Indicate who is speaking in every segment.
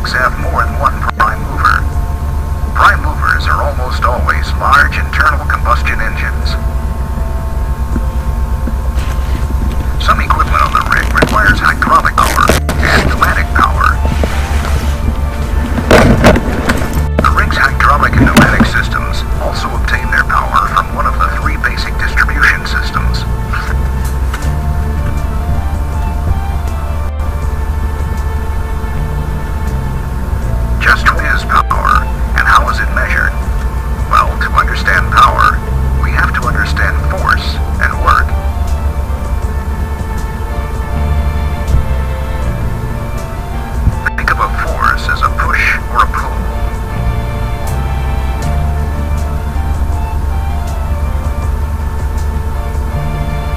Speaker 1: rigs have more than one prime mover. Prime movers are almost always large internal combustion engines. Some equipment on the rig requires hydraulic power and pneumatic power. The rig's hydraulic and pneumatic systems also obtain their power from one of the three basic distribution systems. Just what is power, and how is it measured? Well, to understand power, we have to understand force and work. Think of a force as a push or a pull.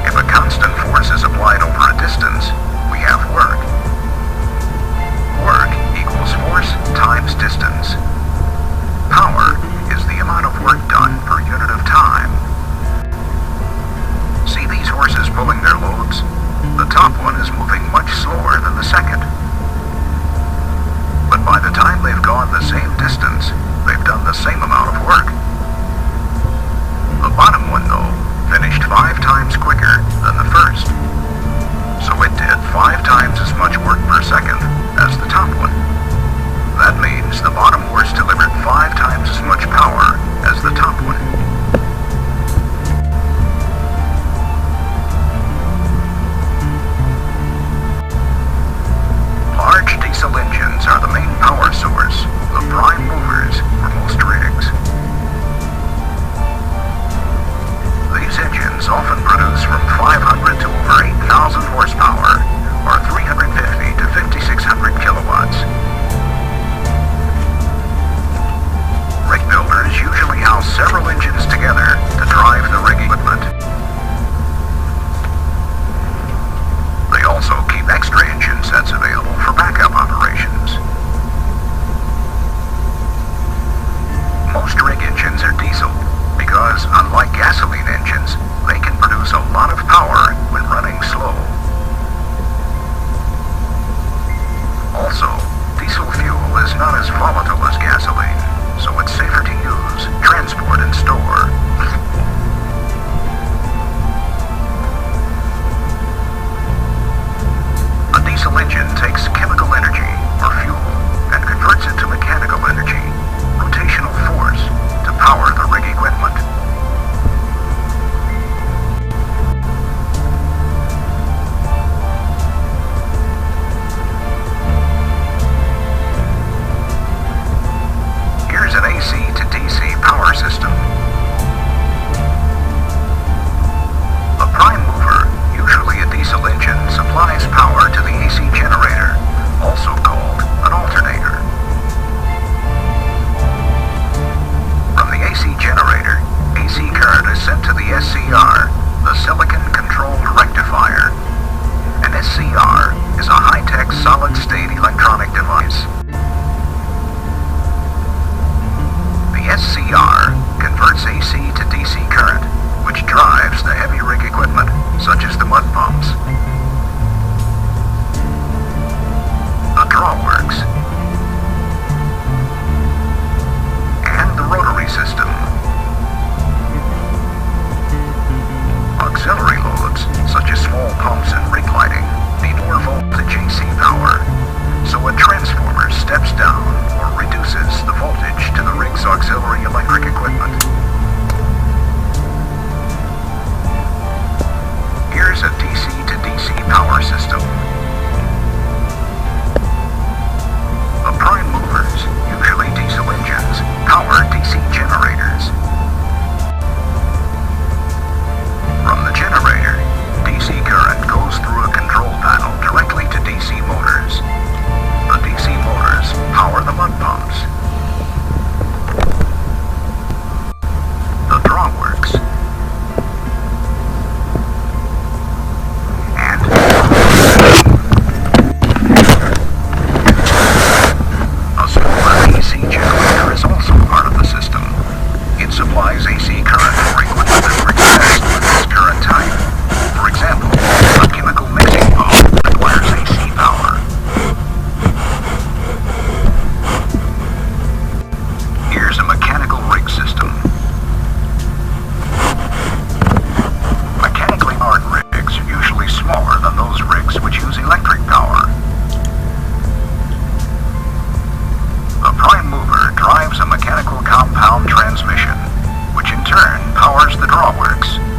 Speaker 1: If a constant force is applied over a distance, we have work. Work equals force times distance. Power is the amount of work done per unit of time. See these horses pulling their loads? The top one is moving much slower than the second. But by the time they've gone the same distance, they've done the same amount of work. The bottom one, though, finished 5 times quicker than the first. So it did 5 times as much work per second as the top one. That means the bottom horse delivered 5 times as much power as the top one. Large diesel engines are the main power source, the prime movers for most rigs. These engines often produce from 500 to over 8,000 horsepower, or 350 to 5,600 kilowatts. Rig builders usually house several engines together to drive the rig equipment. They also keep extra engine sets available for backup operations. Most rig engines are diesel because, unlike gasoline engines, they can produce a lot of power when running slow. Also, diesel fuel is not as volatile as gasoline, so it's safer to use, transport, and store. A diesel engine takes chemical energy, or fuel, and converts it to mechanical energy, rotational force, to power the rig equipment. Here's an AC to DC power system. 12-pound transmission, which in turn powers the drawworks